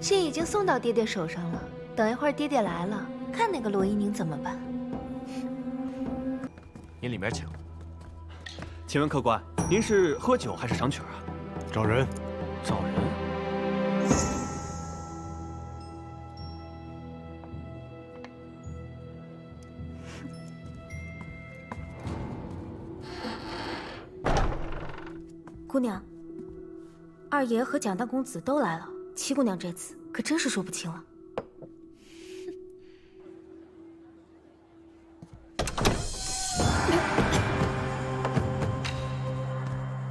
信已经送到爹爹手上了，等一会儿爹爹来了，看那个罗一宁怎么办。您里面请。请问客官，您是喝酒还是赏曲啊？找人。找人。姑娘，二爷和蒋大公子都来了，七姑娘这次可真是说不清了。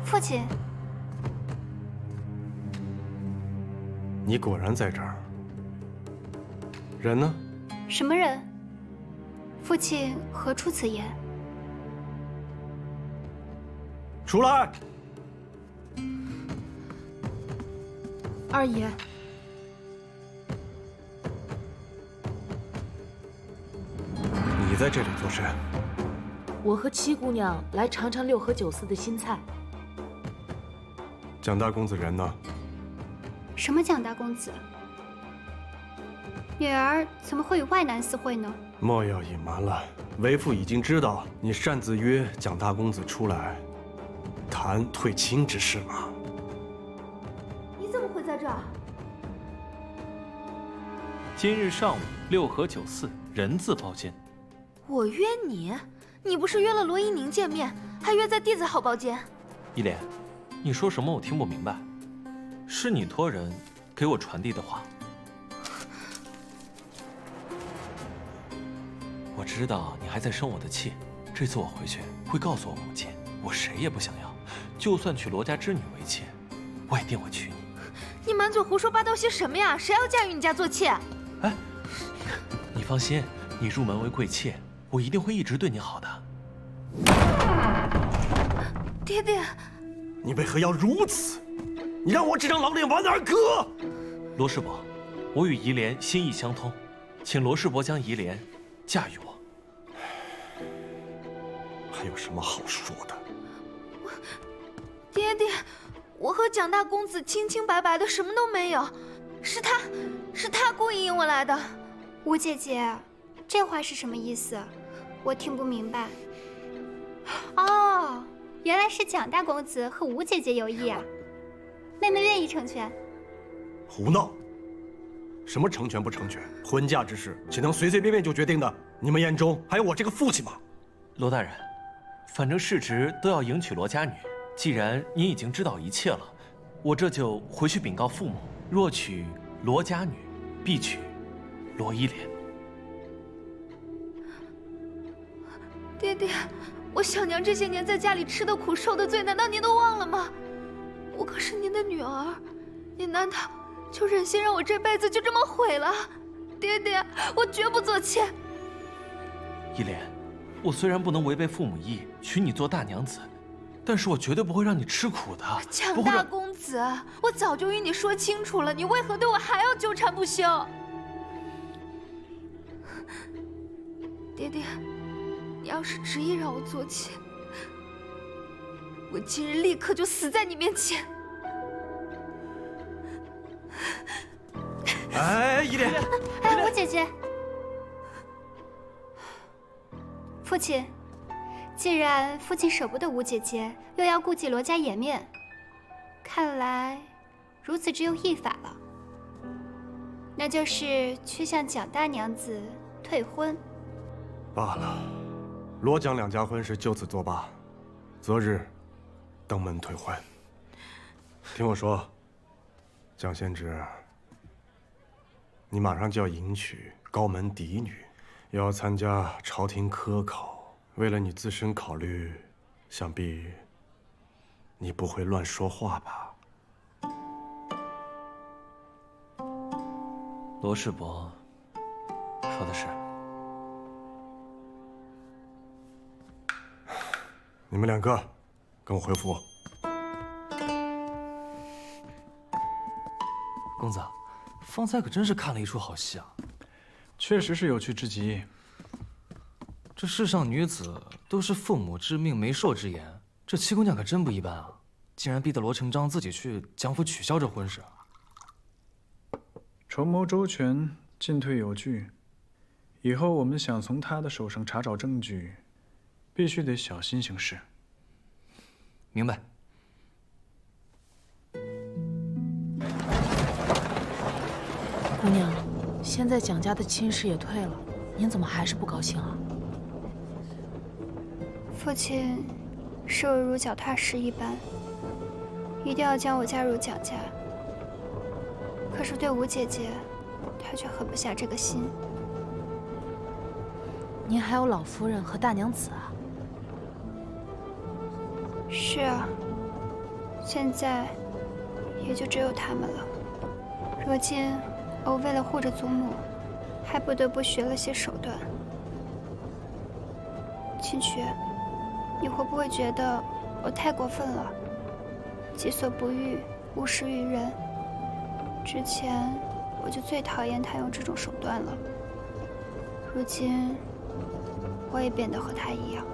父亲，你果然在这儿。人呢？什么人？父亲何出此言？出来！二爷，你在这里做甚？我和七姑娘来尝尝六合酒肆的新菜。蒋大公子人呢？什么蒋大公子？女儿怎么会与外男私会呢？莫要隐瞒了，为父已经知道你擅自约蒋大公子出来谈退亲之事了。你怎么会在这儿？今日上午六合酒肆人字包间。我约你，你不是约了罗一宁见面，还约在弟子好包间。依莲，你说什么我听不明白。是你托人给我传递的话。我知道你还在生我的气，这次我回去会告诉我母亲，我谁也不想要，就算娶罗家之女为妾，我也定会娶你。你满嘴胡说八道些什么呀？谁要嫁与你家做妾？哎，你放心，你入门为贵妾，我一定会一直对你好的。爹爹，你为何要如此？你让我这张老脸往哪儿搁？罗世伯，我与怡莲心意相通，请罗世伯将怡莲嫁与我。还有什么好说的？爹爹，我和蒋大公子清清白白的，什么都没有，是他故意引我来的。吴姐姐，这话是什么意思？我听不明白。哦，原来是蒋大公子和吴姐姐有意啊。妹妹愿意成全。胡闹！什么成全不成全？婚嫁之事岂能随随便便就决定的？你们眼中还有我这个父亲吗？罗大人，反正世侄都要迎娶罗家女，既然您已经知道一切了，我这就回去禀告父母，若娶罗家女，必娶罗依莲。爹爹，我小娘这些年在家里吃的苦、受的罪，难道您都忘了吗？我可是您的女儿，您难道就忍心让我这辈子就这么毁了？爹爹，我绝不做妾。依莲，我虽然不能违背父母意娶你做大娘子，但是我绝对不会让你吃苦的。蒋大公子，我早就与你说清楚了，你为何对我还要纠缠不休？爹爹，你要是执意让我做妾，我今日立刻就死在你面前。哎，依莲，哎，吴姐姐，父亲，既然父亲舍不得吴姐姐，又要顾及罗家颜面，看来如此只有一法了，那就是去向蒋大娘子退婚。罢了，罗蒋两家婚事就此作罢，择日登门退婚。听我说，蒋献之，你马上就要迎娶高门嫡女，又要参加朝廷科考，为了你自身考虑，想必你不会乱说话吧？罗世伯说的是。你们两个，跟我回府。公子，方才可真是看了一出好戏啊！确实是有趣之极。这世上女子都是父母之命、媒妁之言，这七姑娘可真不一般啊！竟然逼得罗成章自己去蒋府取消这婚事。筹谋周全，进退有据。以后我们想从他的手上查找证据，必须得小心行事。明白。姑娘，现在蒋家的亲事也退了，您怎么还是不高兴啊？父亲视我如脚踏实一般，一定要将我嫁入蒋家。可是对吴姐姐，他却狠不下这个心。您还有老夫人和大娘子啊？是啊，现在也就只有他们了。如今我为了护着祖母，还不得不学了些手段。清渠，你会不会觉得我太过分了？己所不欲，勿施于人。之前我就最讨厌他用这种手段了，如今我也变得和他一样。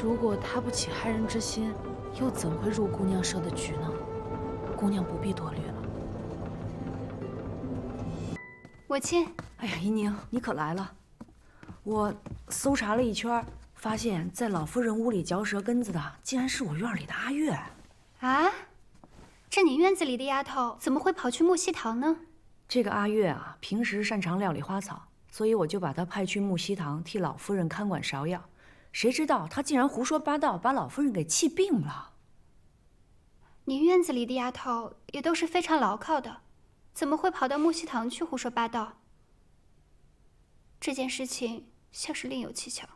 如果他不起害人之心，又怎会入姑娘设的局呢？姑娘不必多虑了。母亲，哎呀，怡宁，你可来了！我搜查了一圈，发现在老夫人屋里嚼舌根子的，竟然是我院里的阿月。啊，这你院子里的丫头怎么会跑去木樨堂呢？这个阿月啊，平时擅长料理花草，所以我就把她派去木樨堂替老夫人看管芍药。谁知道她竟然胡说八道，把老夫人给气病了。你院子里的丫头也都是非常牢靠的，怎么会跑到木樨堂去胡说八道？这件事情像是另有蹊跷。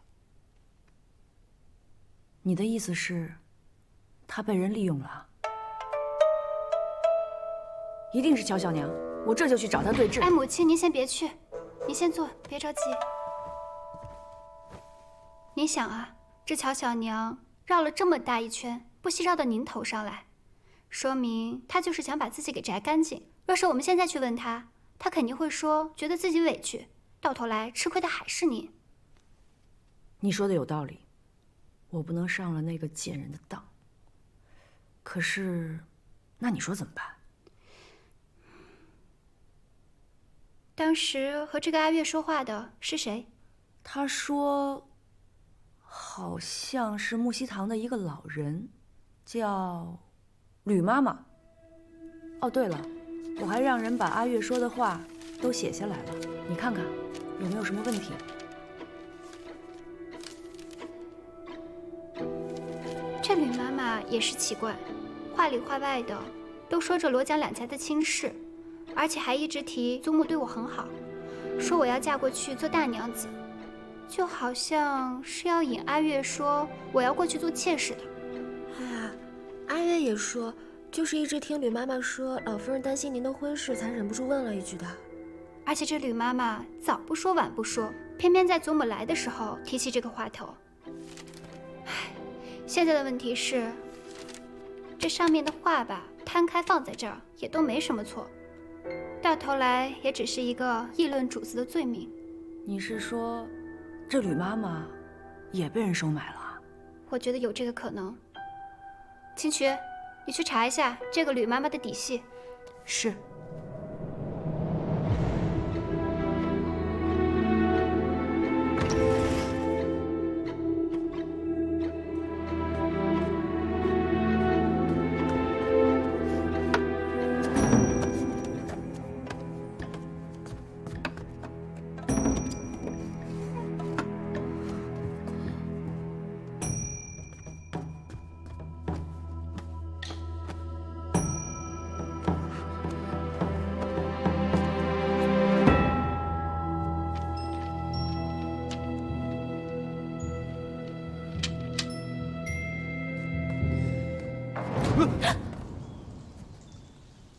你的意思是，她被人利用了？一定是乔小娘，我这就去找她对质。哎，母亲，您先别去，您先坐，别着急。您想啊，这乔小娘绕了这么大一圈，不惜绕到您头上来，说明她就是想把自己给摘干净。要是我们现在去问她，她肯定会说觉得自己委屈，到头来吃亏的还是您。你说的有道理，我不能上了那个贱人的当。可是，那你说怎么办？当时和这个阿月说话的是谁？他说，好像是木樨堂的一个老人，叫吕妈妈。哦，对了，我还让人把阿月说的话都写下来了，你看看有没有什么问题？这吕妈妈也是奇怪，话里话外的都说着罗蒋两家的亲事，而且还一直提祖母对我很好，说我要嫁过去做大娘子，就好像是要引阿月说我要过去做妾似的。哎呀，阿月也说，就是一直听吕妈妈说老夫人担心您的婚事，才忍不住问了一句的。而且这吕妈妈早不说晚不说，偏偏在祖母来的时候提起这个话头。唉，现在的问题是，这上面的话吧，摊开放在这儿也都没什么错，到头来也只是一个议论主子的罪名。你是说，这吕妈妈也被人收买了？我觉得有这个可能。清渠，你去查一下这个吕妈妈的底细。是。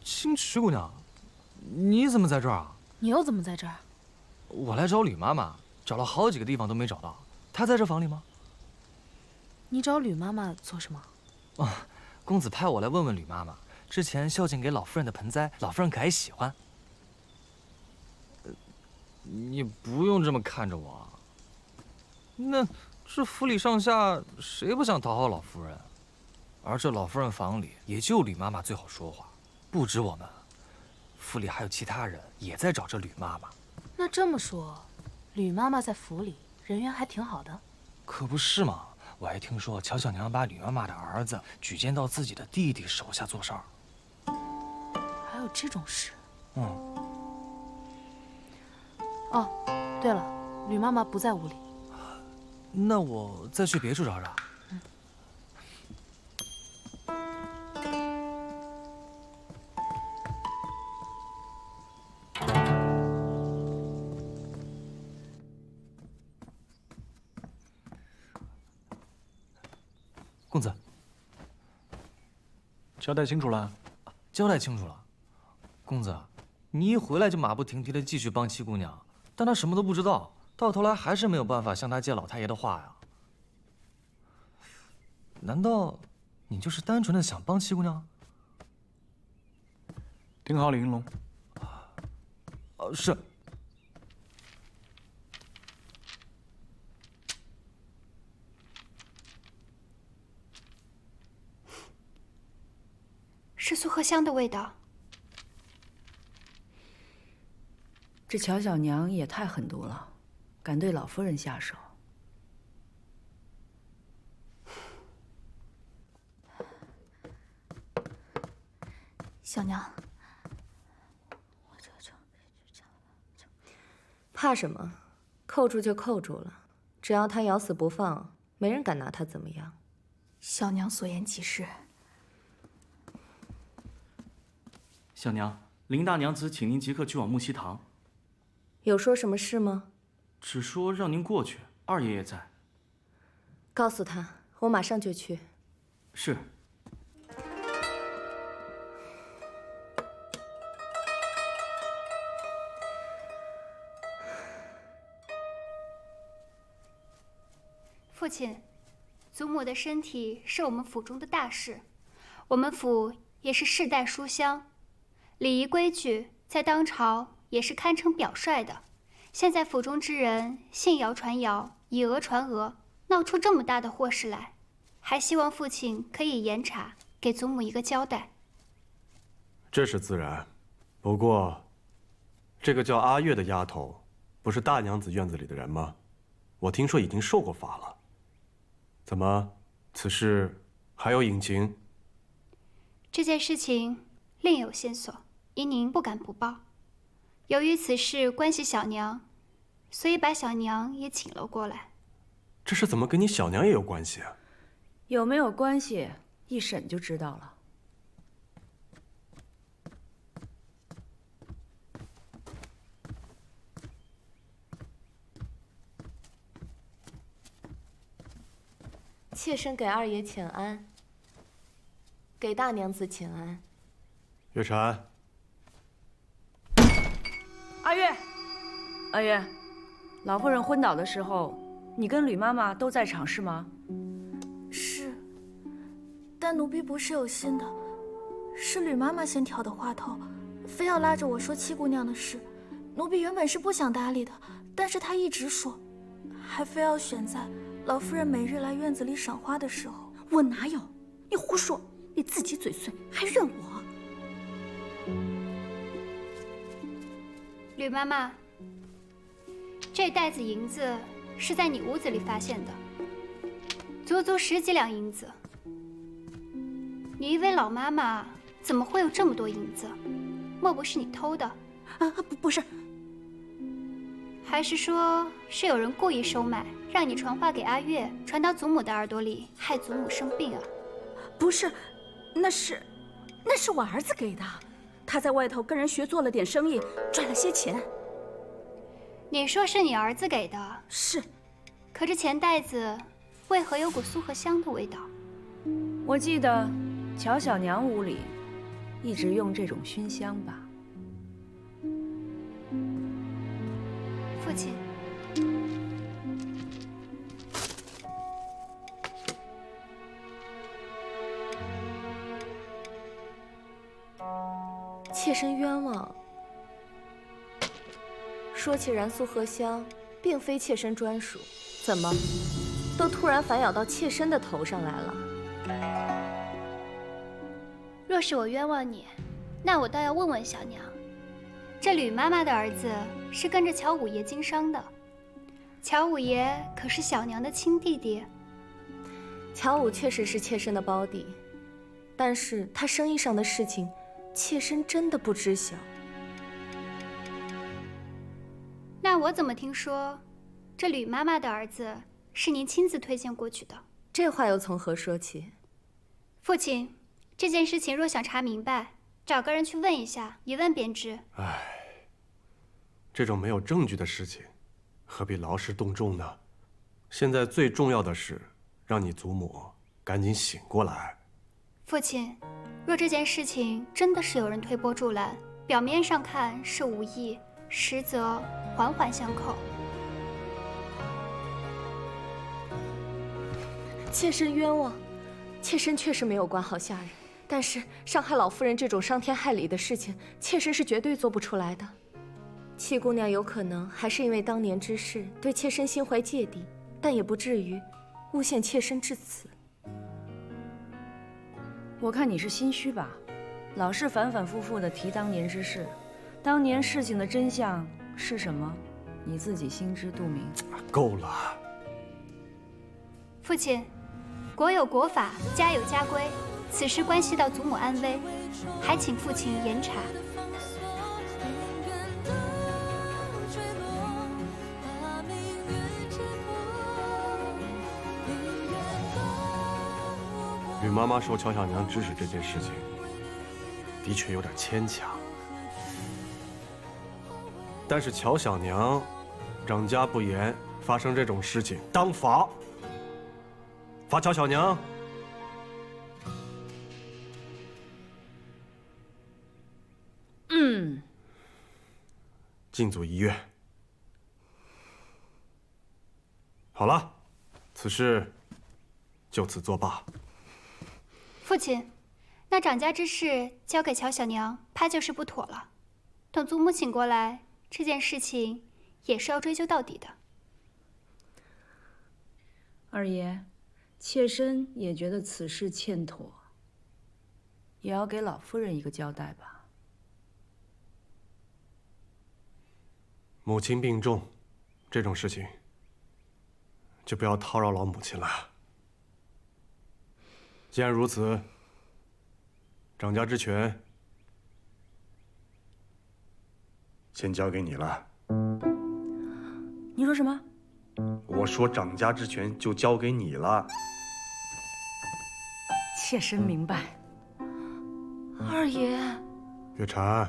清渠姑娘，你怎么在这儿啊？你又怎么在这儿？我来找吕妈妈，找了好几个地方都没找到。她在这房里吗？你找吕妈妈做什么？哦，公子派我来问问吕妈妈，之前孝敬给老夫人的盆栽，老夫人可还喜欢？你不用这么看着我。那这府里上下谁不想讨好老夫人？而这老夫人房里也就吕妈妈最好说话，不止我们，府里还有其他人也在找这吕妈妈。那这么说，吕妈妈在府里人缘还挺好的。可不是嘛！我还听说乔小娘把吕妈妈的儿子举荐到自己的弟弟手下做事儿。还有这种事？嗯。哦，对了，吕妈妈不在屋里。那我再去别处找找。公子，交代清楚了。交代清楚了。公子，你一回来就马不停蹄的继续帮七姑娘，但她什么都不知道，到头来还是没有办法向她借老太爷的话呀。难道你就是单纯的想帮七姑娘？盯好李云龙。是。是苏荷香的味道。这乔小娘也太狠毒了，敢对老夫人下手。小娘，怕什么？扣住就扣住了，只要他咬死不放，没人敢拿他怎么样。小娘所言极是。小娘，林大娘子请您即刻去往木樨堂。有说什么事吗？只说让您过去，二爷爷在。告诉他，我马上就去。是。父亲，祖母的身体是我们府中的大事，我们府也是世代书香，礼仪规矩在当朝也是堪称表率的。现在府中之人信谣传谣，以讹传讹，闹出这么大的祸事来，还希望父亲可以严查，给祖母一个交代。这是自然，不过，这个叫阿月的丫头，不是大娘子院子里的人吗？我听说已经受过罚了。怎么，此事还有隐情？这件事情另有线索，依您不敢不报。由于此事关系小娘，所以把小娘也请了过来。这是怎么跟你小娘也有关系啊？有没有关系，一审就知道了。妾身给二爷请安，给大娘子请安。月禅，阿月，老夫人昏倒的时候，你跟吕妈妈都在场是吗？是，但奴婢不是有心的，是吕妈妈先挑的话头，非要拉着我说七姑娘的事。奴婢原本是不想搭理的，但是她一直说，还非要选在老夫人每日来院子里赏花的时候。我哪有？你胡说！你自己嘴碎，还怨我？吕妈妈，这袋子银子是在你屋子里发现的，足足10几两银子。你一位老妈妈，怎么会有这么多银子？莫不是你偷的？不是。还是说是有人故意收买，让你传话给阿月，传到祖母的耳朵里，害祖母生病啊？不是，那是我儿子给的。他在外头跟人学做了点生意，赚了些钱。你说是你儿子给的？是。可这钱袋子为何有股苏荷香的味道？我记得乔小娘屋里一直用这种熏香吧。父亲，妾身冤枉。说起燃苏荷香，并非妾身专属，怎么，都突然反咬到妾身的头上来了？若是我冤枉你，那我倒要问问小娘，这吕妈妈的儿子是跟着乔五爷经商的，乔五爷可是小娘的亲弟弟。乔五确实是妾身的胞弟，但是他生意上的事情，妾身真的不知晓。那我怎么听说，这吕妈妈的儿子是您亲自推荐过去的？这话又从何说起？父亲，这件事情若想查明白，找个人去问一下，一问便知。唉，这种没有证据的事情，何必劳师动众呢？现在最重要的是，让你祖母赶紧醒过来。父亲，若这件事情真的是有人推波助澜，表面上看是无意，实则环环相扣。妾身冤枉，妾身确实没有管好下人，但是伤害老夫人这种伤天害理的事情，妾身是绝对做不出来的。戚姑娘有可能还是因为当年之事对妾身心怀芥蒂，但也不至于诬陷妾身至此。我看你是心虚吧，老是反反复复的提当年之事，当年事情的真相是什么，你自己心知肚明。够了，父亲，国有国法，家有家规，此事关系到祖母安危，还请父亲严查。吕妈妈受乔小娘指使这件事情，的确有点牵强。但是乔小娘长家不严，发生这种事情当罚。罚乔小娘禁足1月。好了，此事就此作罢。父亲，那长家之事交给乔小娘，怕就是不妥了。等祖母醒过来，这件事情也是要追究到底的。二爷，妾身也觉得此事欠妥，也要给老夫人一个交代吧。母亲病重，这种事情就不要叨扰老母亲了。既然如此，掌家之权先交给你了。你说什么？我说掌家之权就交给你了。妾身明白。二爷，月禅，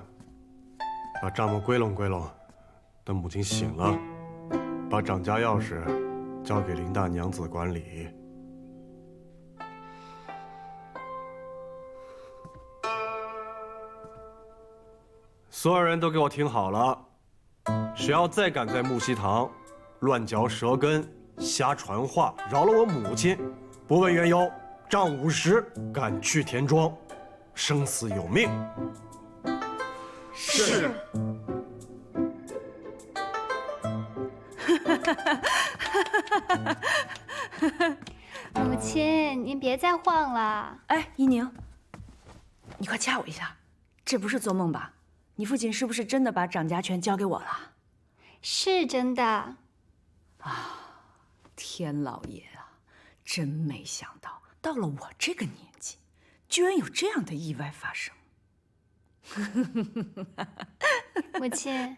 把账目归拢归拢，等母亲醒了，把掌家钥匙交给林大娘子管理。所有人都给我听好了，谁要再敢在木樨堂乱嚼舌根、瞎传话，扰了我母亲，不问缘由，杖50，赶去田庄，生死有命。是。母亲，您别再晃了。哎，依宁，你快掐我一下，这不是做梦吧？你父亲是不是真的把掌家权交给我了？是真的。啊，天老爷啊，真没想到，到了我这个年纪，居然有这样的意外发生。母亲，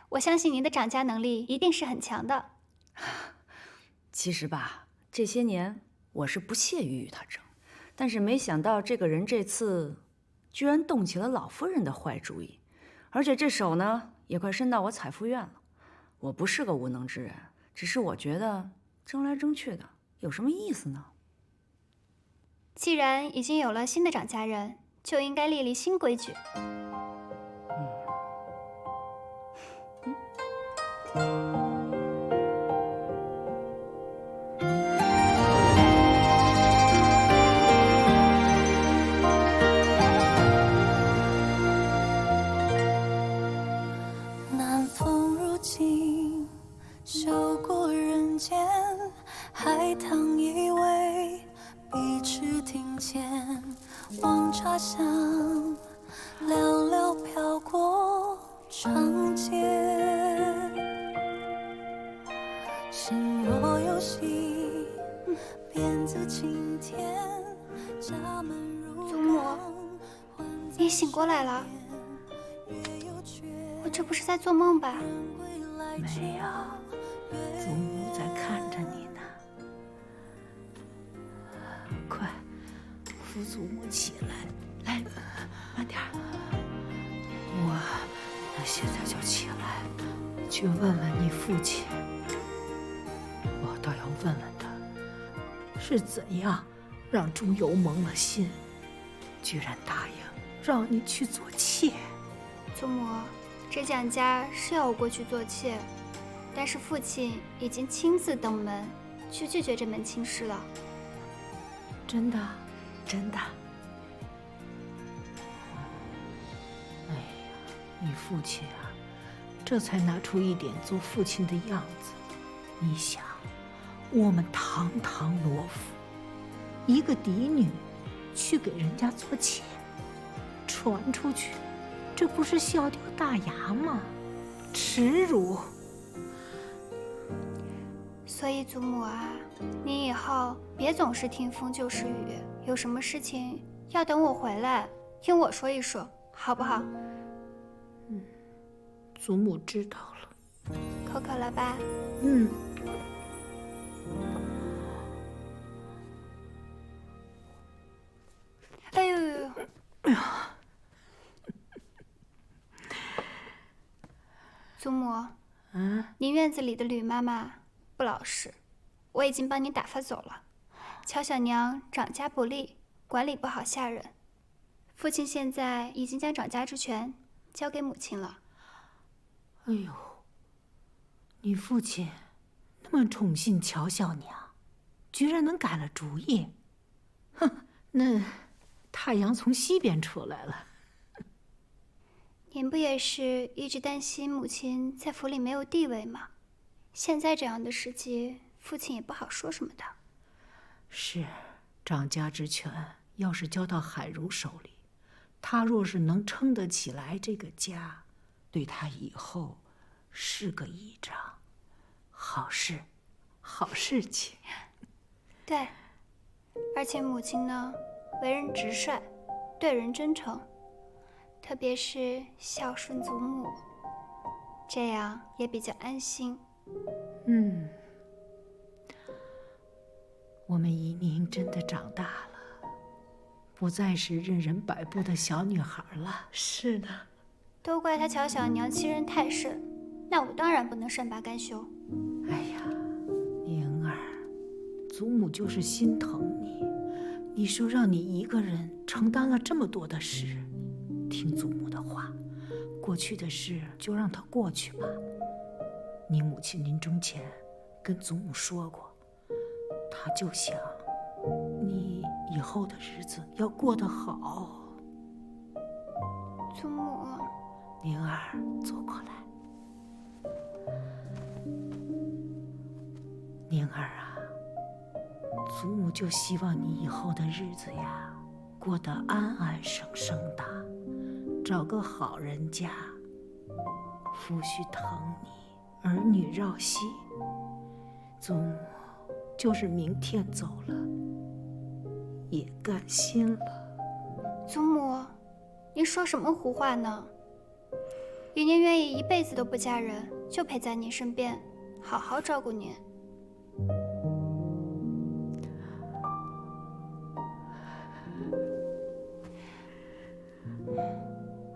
我相信您的掌家能力一定是很强的。其实吧，这些年我是不屑于与他争，但是没想到这个人这次居然动起了老夫人的坏主意，而且这手呢也快伸到我采妇院了。我不是个无能之人，只是我觉得争来争去的有什么意思呢？既然已经有了新的掌家人，就应该立立新规矩。南风如镜，嗅过人间，海棠依偎，碧池庭前，黄茶香，寥寥飘过长街，心若有希，便自晴天。家门如祖母，你醒过来了？我这不是在做梦吧？没有，祖母在看着你呢。快，扶祖母起来，来，慢点儿。我现在就起来，去问问你父亲。我倒要问问他，是怎样让朱由蒙了心，居然答应让你去做妾。祖母，这蒋家是要我过去做妾，但是父亲已经亲自登门去拒绝这门亲事了。真的，真的。哎呀，你父亲啊，这才拿出一点做父亲的样子。你想，我们堂堂罗府，一个嫡女，去给人家做妾，传出去，这不是笑掉大牙吗？耻辱！所以祖母啊，你以后别总是听风就是雨，有什么事情要等我回来听我说一说，好不好？祖母知道了。口渴了吧？嗯。哎呦呦呦！哎呦！祖母，您院子里的吕妈妈不老实，我已经帮您打发走了。乔小娘掌家不力，管理不好下人。父亲现在已经将掌家之权交给母亲了。哎呦，你父亲那么宠信乔小娘，居然能改了主意。哼，那太阳从西边出来了。您不也是一直担心母亲在府里没有地位吗？现在这样的时机，父亲也不好说什么的。是，掌家之权要是交到海茹手里，他若是能撑得起来这个家，对他以后是个倚仗，好事，好事情。对，而且母亲呢，为人直率，对人真诚，特别是孝顺祖母，这样也比较安心。我们怡宁真的长大了，不再是任人摆布的小女孩了。是的，都怪她乔小娘欺人太甚，那我当然不能善罢甘休。哎呀，宁儿，祖母就是心疼你。你说让你一个人承担了这么多的事，听祖母的话，过去的事就让它过去吧。你母亲临终前跟祖母说过，她就想你以后的日子要过得好。祖母，宁儿，坐过来。宁儿啊，祖母就希望你以后的日子呀，过得安安生生的，找个好人家，夫婿疼你，儿女绕膝。祖母就是明天走了，也甘心了。祖母，您说什么胡话呢？姨娘愿意一辈子都不嫁人，就陪在您身边，好好照顾您。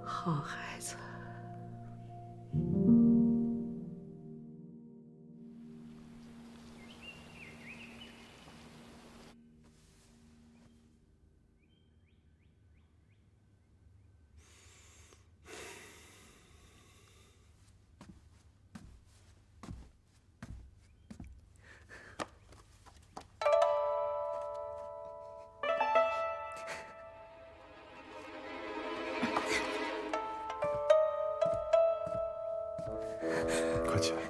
好孩子。快起来！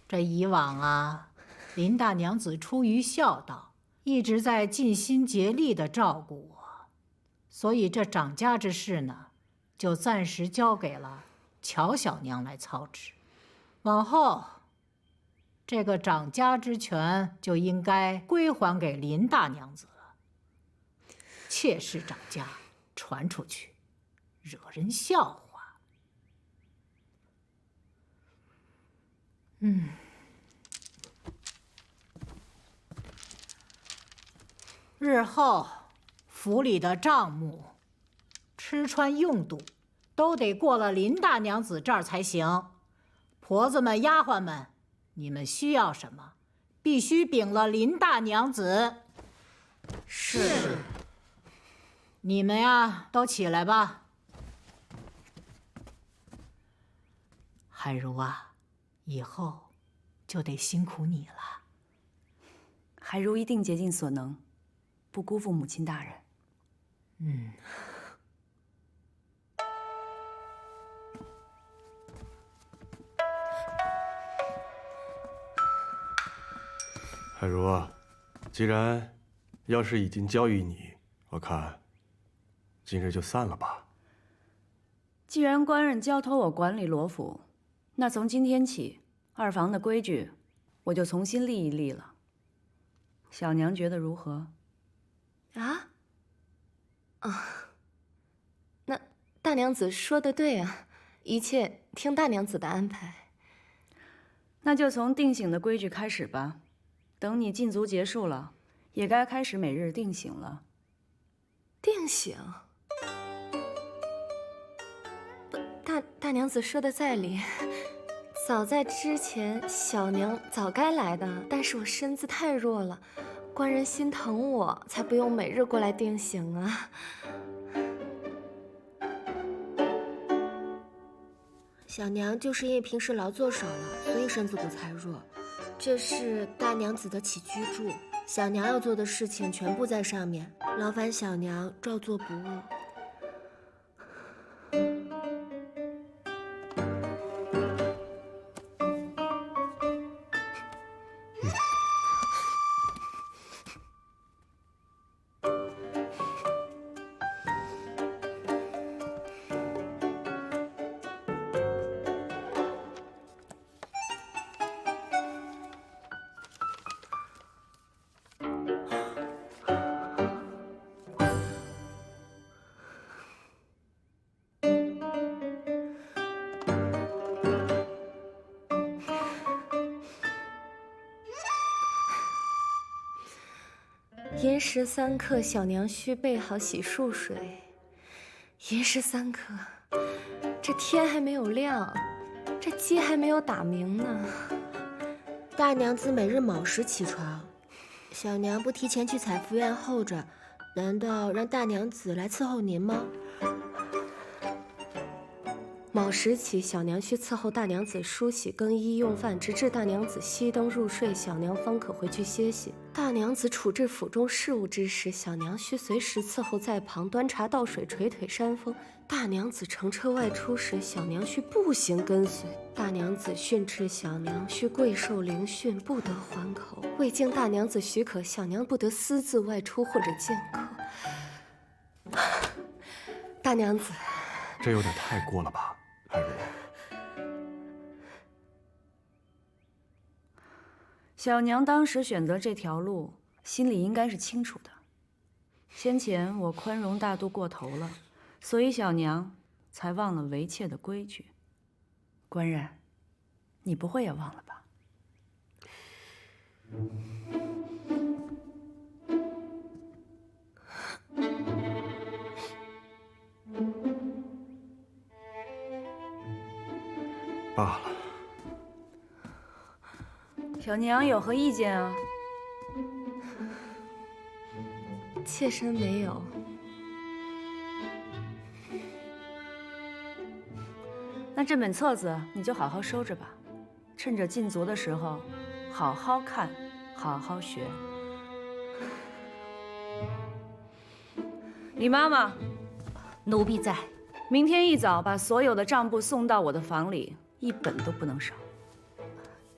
这以往啊，林大娘子出于孝道，一直在尽心竭力地照顾我，所以这掌家之事呢，就暂时交给了乔小娘来操持。往后，这个掌家之权就应该归还给林大娘子了。妾室掌家传出去，惹人笑话。日后府里的账目、吃穿用度，都得过了林大娘子这儿才行。婆子们、丫鬟们，你们需要什么，必须禀了林大娘子。是。你们呀，都起来吧。海如啊，以后就得辛苦你了。海如一定竭尽所能，不辜负母亲大人。海如啊，既然要是已经交于你，我看今日就散了吧。既然官人交托我管理罗府，那从今天起，二房的规矩我就重新立一立了。小娘觉得如何？那大娘子说的对啊，一切听大娘子的安排。那就从定省的规矩开始吧。等你禁足结束了，也该开始每日定省了。定省？大娘子说的在理。早在之前，小娘早该来的，但是我身子太弱了，官人心疼我，才不用每日过来定省啊。小娘就是因为平时劳作少了，所以身子骨才弱。这是大娘子的起居注，小娘要做的事情全部在上面，劳烦小娘照做不误。寅时3刻，小娘需备好洗漱水。寅时3刻，这天还没有亮，这鸡还没有打鸣呢。大娘子每日卯时起床，小娘不提前去采福院候着，难道让大娘子来伺候您吗？卯时起，小娘需伺候大娘子梳洗、更衣、用饭，直至大娘子熄灯入睡，小娘方可回去歇息。大娘子处置府中事务之时，小娘需随时伺候在旁，端茶倒水、捶腿扇风。大娘子乘车外出时，小娘需步行跟随。大娘子训斥小娘需跪受凌训，不得还口。未经大娘子许可，小娘不得私自外出或者见客。大娘子，这有点太过了吧，海如？小娘当时选择这条路，心里应该是清楚的。先前我宽容大度过头了，所以小娘才忘了为妾的规矩。官人，你不会也忘了吧？罢了。小娘有何意见啊？妾身没有。那这本册子你就好好收着吧，趁着禁足的时候，好好看，好好学。李妈妈，奴婢在。明天一早把所有的账簿送到我的房里，一本都不能少。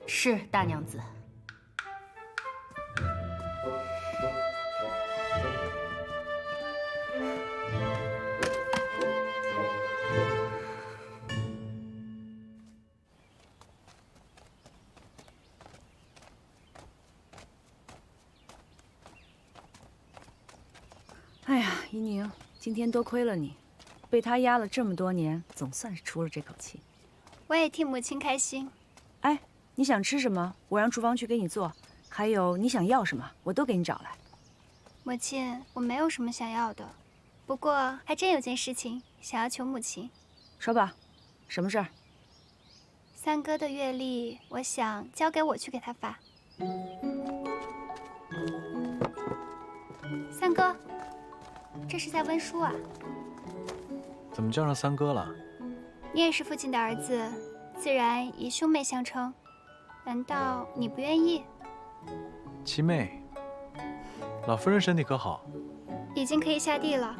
是大娘子。依宁，今天多亏了你，被他压了这么多年，总算是出了这口气。我也替母亲开心。哎，你想吃什么？我让厨房去给你做。还有你想要什么，我都给你找来。母亲，我没有什么想要的，不过还真有件事情想要求母亲。说吧，什么事儿？三哥的月历，我想交给我去给他发。三哥，这是在温书啊？怎么叫上三哥了？你也是父亲的儿子，自然以兄妹相称。难道你不愿意？七妹，老夫人身体可好？已经可以下地了。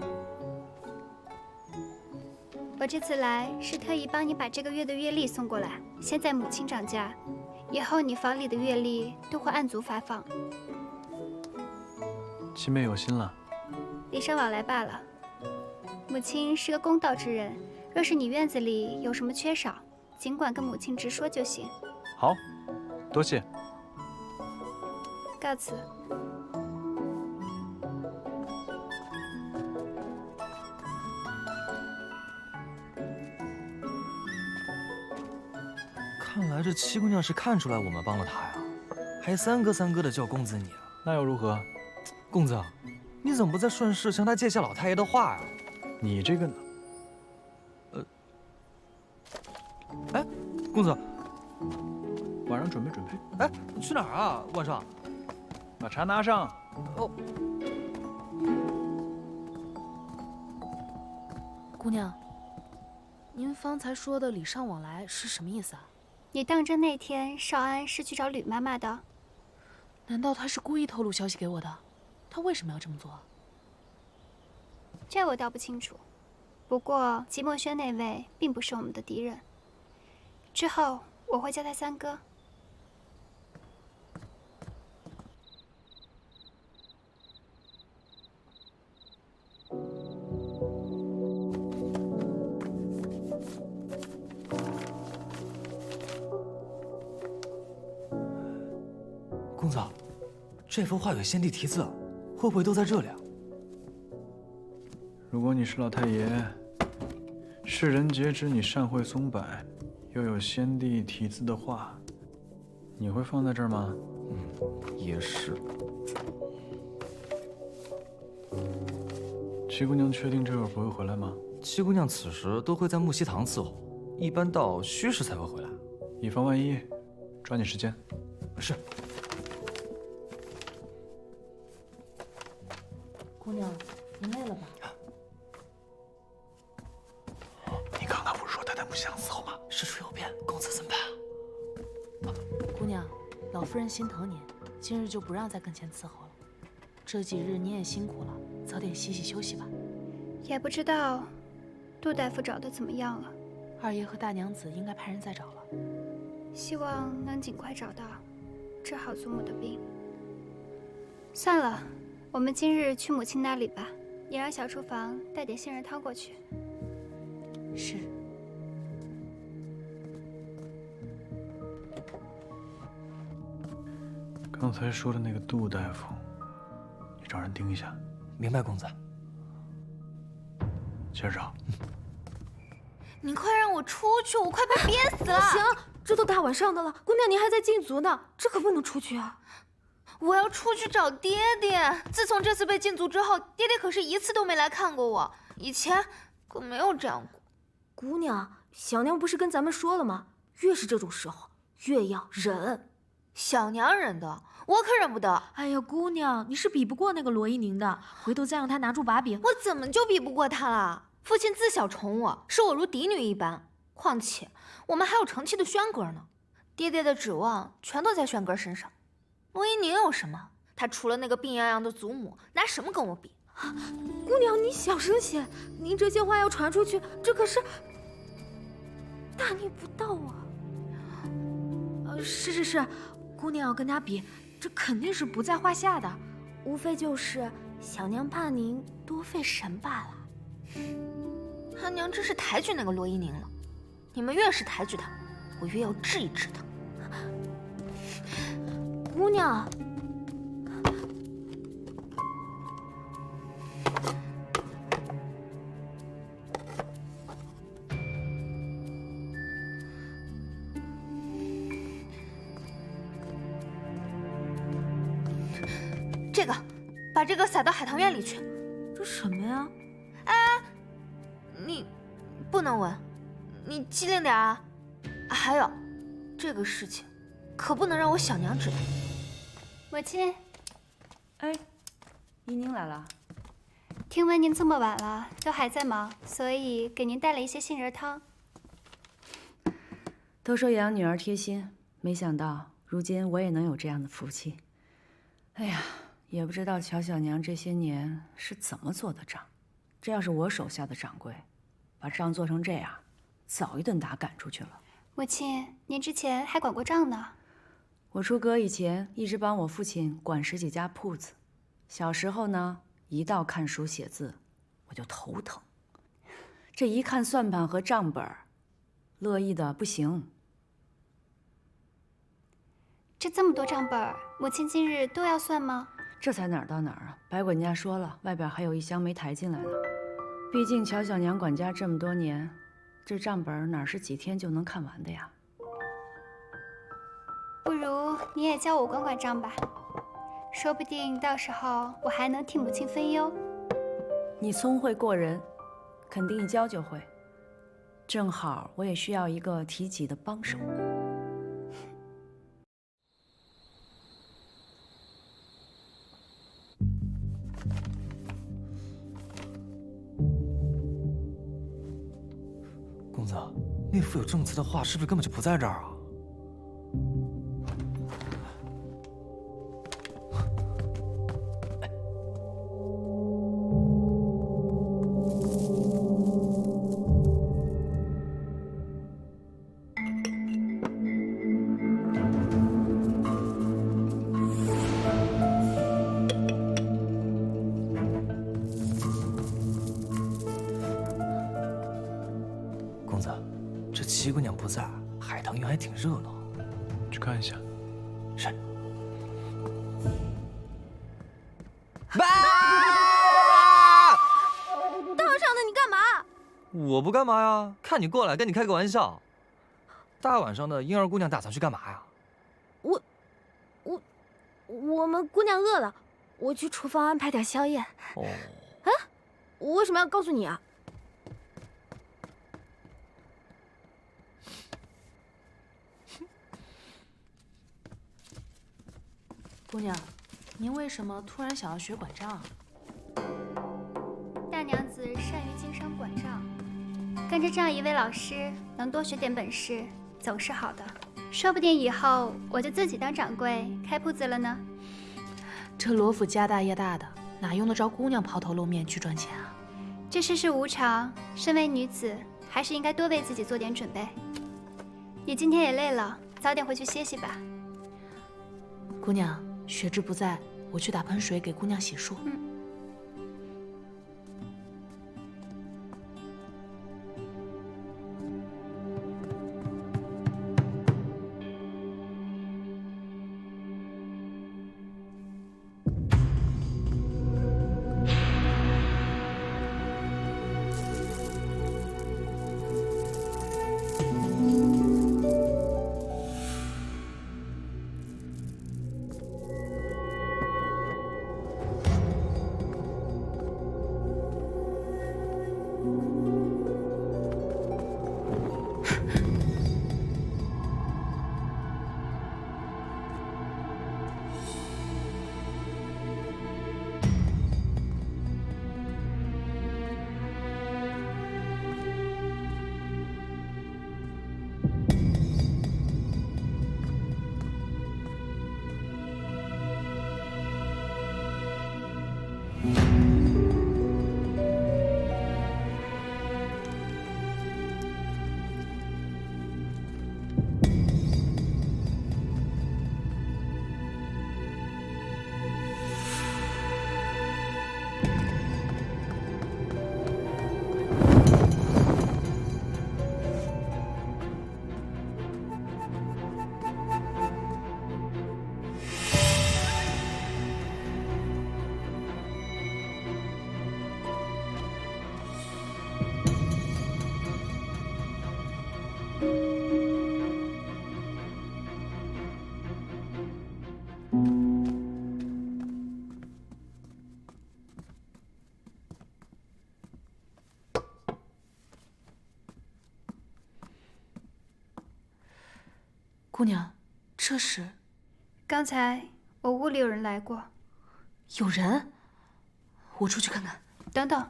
我这次来是特意帮你把这个月的月历送过来。现在母亲涨价，以后你房里的月历都会按足发放。七妹有心了，礼尚往来罢了。母亲是个公道之人，若是你院子里有什么缺少，尽管跟母亲直说就行。好，多谢。告辞。看来这七姑娘是看出来我们帮了她呀，还三哥三哥的叫公子你啊。那又如何？公子，你怎么不再顺势向他借下老太爷的话呀？你这个……哎，公子，晚上准备准备。哎，去哪儿啊？晚上？把茶拿上。哦。姑娘，您方才说的礼尚往来是什么意思啊？你当真那天少安是去找吕妈妈的？难道他是故意透露消息给我的？他为什么要这么做？这我倒不清楚。不过即墨轩那位并不是我们的敌人。之后我会叫他三哥。公子，这幅画有先帝题字，会不会都在这里啊？如果你是老太爷，世人皆知你善会松柏，又有先帝题字的画，你会放在这儿吗？也是。七姑娘确定这会儿不会回来吗？七姑娘此时都会在木樨堂伺候，一般到戌时才会回来。以防万一，抓紧时间。是。姑娘，您累了吧？你刚刚不是说他在木樨堂伺候吗？事出有变，公子怎么办？姑娘，老夫人心疼您，今日就不让在跟前伺候了。这几日你也辛苦了，早点歇息休息吧。也不知道杜大夫找的怎么样了。二爷和大娘子应该派人再找了。希望能尽快找到，治好祖母的病。算了，我们今日去母亲那里吧。你让小厨房带点杏仁汤过去。是。刚才说的那个杜大夫，你找人盯一下。明白，公子。接着找。你快让我出去，我快被憋死了！不行，这都大晚上的了，姑娘您还在禁足呢，这可不能出去啊！我要出去找爹爹。自从这次被禁足之后，爹爹可是一次都没来看过我，以前可没有这样过。姑娘，小娘不是跟咱们说了吗？越是这种时候，越要忍。小娘忍的，我可忍不得。哎呀，姑娘，你是比不过那个罗一宁的，回头再让他拿住把柄。我怎么就比不过他了？父亲自小宠我，视我如嫡女一般。况且我们还有成器的轩哥呢，爹爹的指望全都在轩哥身上。罗一宁有什么？他除了那个病殃殃的祖母，拿什么跟我比？姑娘，你小声些，您这些话要传出去，这可是大逆不道啊！是，姑娘要跟他比，这肯定是不在话下的，无非就是小娘怕您多费神罢了。他娘真是抬举那个罗一宁了。你们越是抬举他，我越要治一治他。姑娘，把这个撒到海棠院里去。这什么呀？哎，你不能闻，你机灵点啊！还有，这个事情可不能让我小娘知道。母亲，哎，依宁来了。听闻您这么晚了，都还在忙，所以给您带了一些杏仁汤。都说养女儿贴心，没想到如今我也能有这样的福气。哎呀，也不知道乔小娘这些年是怎么做的账。这要是我手下的掌柜，把账做成这样，早一顿打赶出去了。母亲，您之前还管过账呢。我出阁以前，一直帮我父亲管10几家铺子。小时候呢，一到看书写字，我就头疼。这一看算盘和账本，乐意的不行。这么多账本，母亲今日都要算吗？这才哪儿到哪儿啊！白管家说了，外边还有一箱没抬进来呢。毕竟乔小娘管家这么多年，这账本哪是几天就能看完的呀？不如你也教我管管账吧，说不定到时候我还能替母亲分忧。你聪慧过人，肯定一教就会。正好我也需要一个提己的帮手。公子，那富有证词的画是不是根本就不在这儿啊？公子，这七姑娘不在，海棠园还挺热闹。去看一下。是。大和尚的，你干嘛？我不干嘛呀，看你过来，跟你开个玩笑。大晚上的，婴儿姑娘打算去干嘛呀？我们姑娘饿了，我去厨房安排点宵夜。哦。啊，我为什么要告诉你啊？姑娘，您为什么突然想要学管账？大娘子善于经商管账，跟着这样一位老师，能多学点本事，总是好的。说不定以后我就自己当掌柜，开铺子了呢。这罗府家大业大的，哪用得着姑娘抛头露面去赚钱啊？这世事无常，身为女子，还是应该多为自己做点准备。你今天也累了，早点回去歇息吧。姑娘，雪芝不在，我去打盆水给姑娘洗漱。姑娘，这是？刚才我屋里有人来过。有人？我出去看看。等等。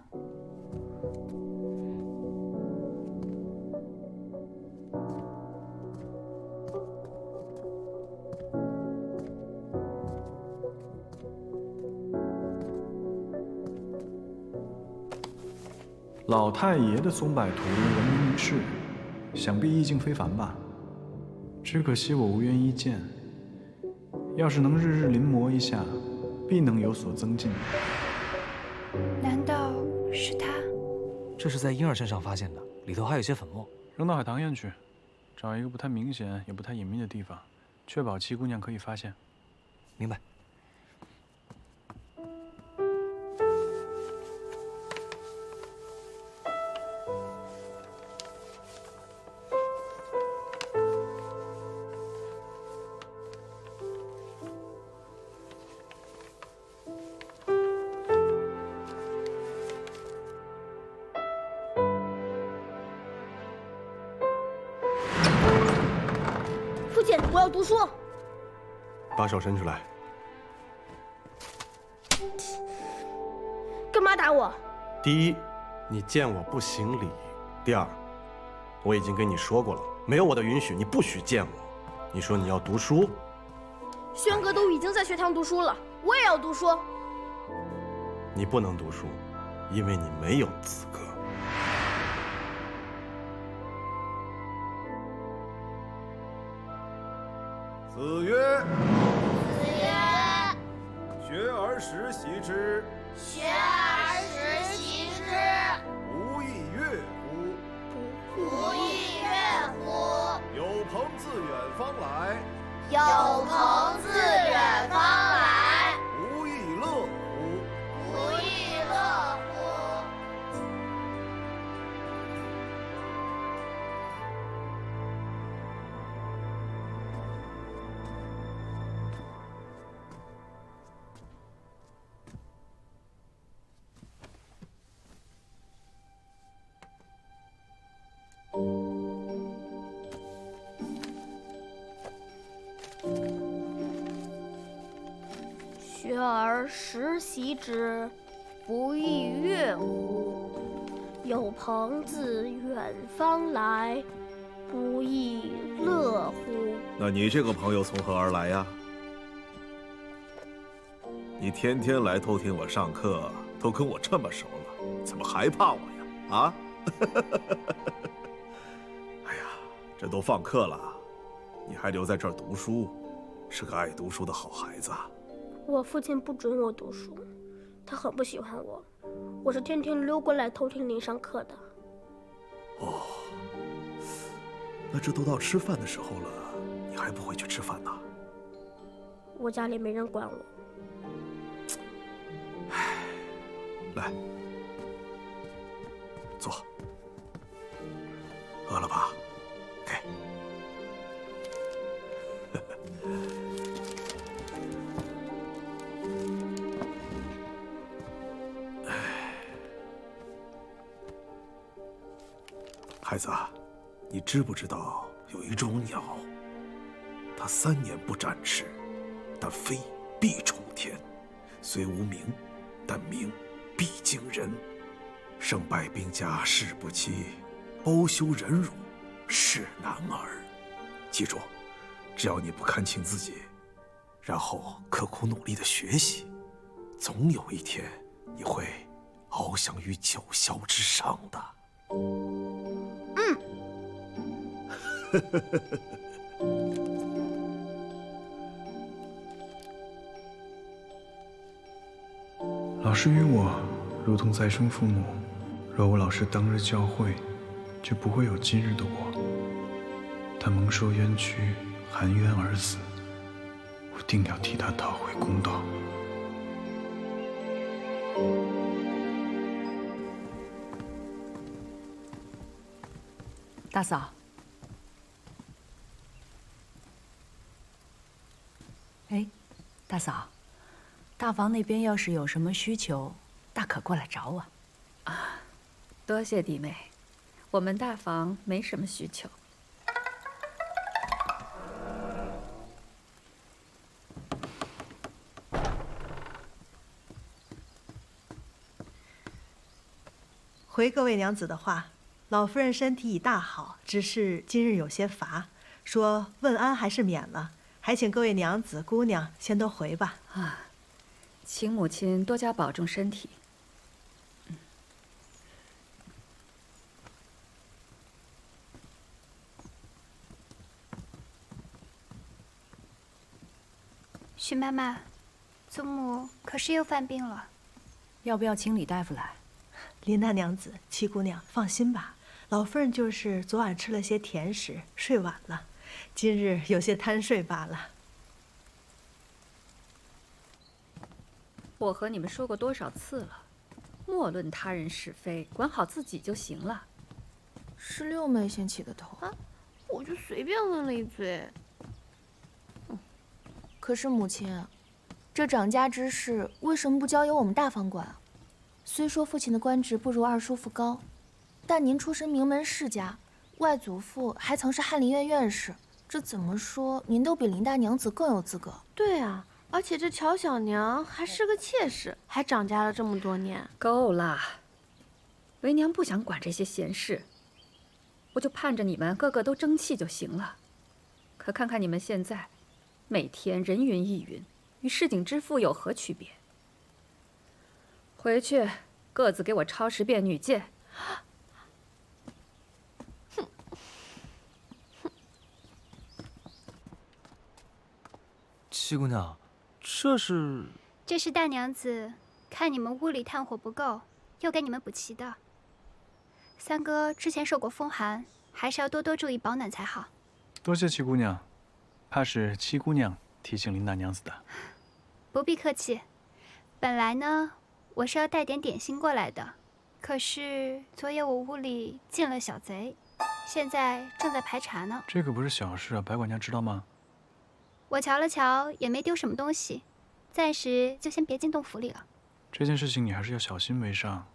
老太爷的松柏图闻名于世，想必意境非凡吧？只可惜我无缘一见。要是能日日临摹一下，必能有所增进。难道是他？这是在婴儿身上发现的，里头还有些粉末。扔到海棠院去，找一个不太明显也不太隐秘的地方，确保七姑娘可以发现。明白。我要读书。把手伸出来。干嘛打我？第一，你见我不行礼；第二，我已经跟你说过了，没有我的允许，你不许见我。你说你要读书，轩哥都已经在学堂读书了，我也要读书。你不能读书，因为你没有资格。子曰：“学而时习之，不亦乐乎？有朋自远方来，不亦乐乎？”学而时习之，不亦乐乎？有朋自远方来，不亦乐乎？那你这个朋友从何而来呀？你天天来偷听我上课，都跟我这么熟了，怎么还怕我呀？啊？哎呀，这都放课了，你还留在这儿读书，是个爱读书的好孩子啊。我父亲不准我读书，他很不喜欢我。我是天天溜过来偷听您上课的。哦，那这都到吃饭的时候了，你还不回去吃饭呢？我家里没人管我。唉，来，坐。饿了吧？给。孩子，你知不知道有一种鸟，它3年不展翅，但飞必冲天，虽无名，但名必惊人。胜败兵家事不期，包羞忍辱是男儿。记住，只要你不看轻自己，然后刻苦努力的学习，总有一天你会翱翔于九霄之上的。老师与我如同再生父母，若无老师当日教诲，就不会有今日的我。他蒙受冤屈，含冤而死，我定要替他讨回公道。大嫂。哎，大嫂，大房那边要是有什么需求，大可过来找我。啊，多谢弟妹，我们大房没什么需求。回各位娘子的话，老夫人身体已大好，只是今日有些乏，说问安还是免了，还请各位娘子姑娘先都回吧。啊，请母亲多加保重身体。许妈妈，祖母可是又犯病了？要不要请李大夫来？林大娘子、七姑娘，放心吧，老夫人就是昨晚吃了些甜食，睡晚了，今日有些贪睡罢了。我和你们说过多少次了，莫论他人是非，管好自己就行了。是六妹先起的头啊，我就随便问了一嘴。可是母亲，这掌家之事为什么不交由我们大房管？虽说父亲的官职不如二叔父高，但您出身名门世家，外祖父还曾是翰林院院士，这怎么说您都比林大娘子更有资格。对啊，而且这乔小娘还是个妾室，还掌家了这么多年。够了，为娘不想管这些闲事，我就盼着你们个个都争气就行了。可看看你们现在，每天人云亦云，与市井之妇有何区别？回去各自给我抄10遍女诫。七姑娘，这是大娘子看你们屋里炭火不够，又给你们补齐的。三哥之前受过风寒，还是要多多注意保暖才好。多谢七姑娘，怕是七姑娘提醒林大娘子的。不必客气。本来呢，我是要带点点心过来的，可是昨夜我屋里进了小贼，现在正在排查呢。这可不是小事啊，白管家知道吗？我瞧了瞧，也没丢什么东西，暂时就先别进洞府里了。这件事情你还是要小心为上。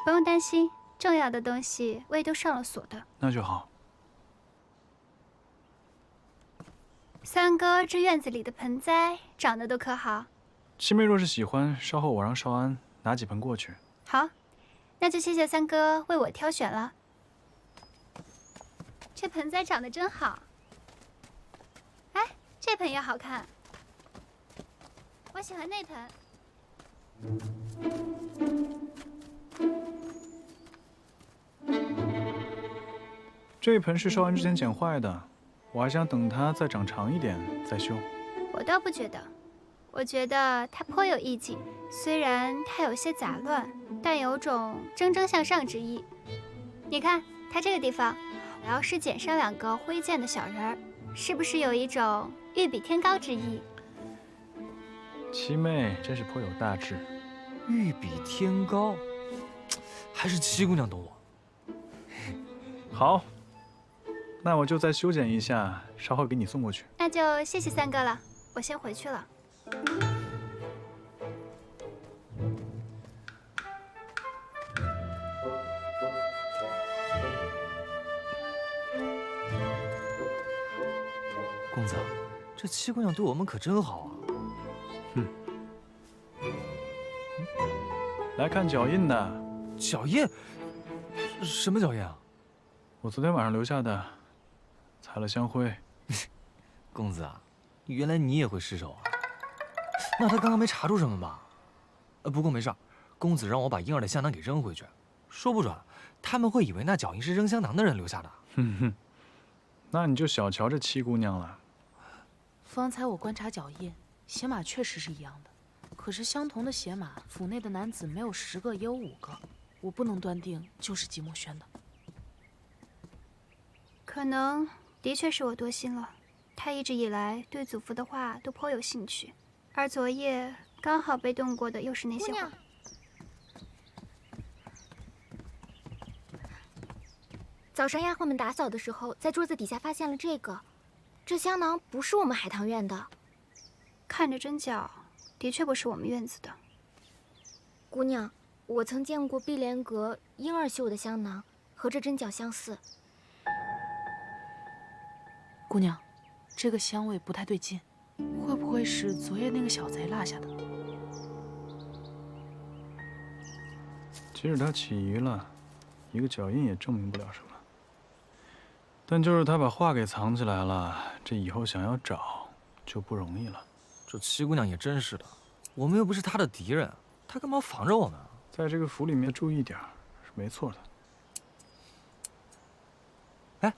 不用担心，重要的东西我也都上了锁的。那就好。三哥，这院子里的盆栽长得都可好？七妹若是喜欢，稍后我让少安拿几盆过去。好，那就谢谢三哥为我挑选了。这盆栽长得真好。哎，这盆也好看，我喜欢那盆。这一盆是少安之前剪坏的，我还想等它再长长一点再修。我倒不觉得，我觉得它颇有意境，虽然它有些杂乱，但有种蒸蒸向上之意。你看它这个地方，我要是剪上2个挥剑的小人儿，是不是有一种欲比天高之意？七妹真是颇有大志。欲比天高，还是七姑娘懂我。好，那我就再修剪一下，稍后给你送过去。那就谢谢三哥了，我先回去了。公子，这七姑娘对我们可真好啊。来看脚印的。脚印？什么脚印啊？我昨天晚上留下的，踩了香灰。公子啊，原来你也会失手啊？那他刚刚没查出什么吧？不过没事儿，公子让我把婴儿的香囊给扔回去，说不准他们会以为那脚印是扔香囊的人留下的。哼哼，那你就小瞧这七姑娘了。方才我观察脚印，血码确实是一样的，可是相同的血码，府内的男子没有10个也有5个，我不能断定就是季墨轩的。可能的确是我多心了，他一直以来对祖父的话都颇有兴趣，而昨夜刚好被动过的又是那些话。早上丫鬟们打扫的时候，在桌子底下发现了这个，这香囊不是我们海棠院的。看着针脚，的确不是我们院子的。姑娘，我曾见过碧莲阁婴儿绣的香囊，和这针脚相似。姑娘，这个香味不太对劲，会不会是昨夜那个小贼落下的？即使他起疑了，一个脚印也证明不了什么。但就是他把话给藏起来了，这以后想要找就不容易了。这七姑娘也真是的，我们又不是她的敌人，她干嘛防着我们啊？在这个府里面注意点是没错的。哎，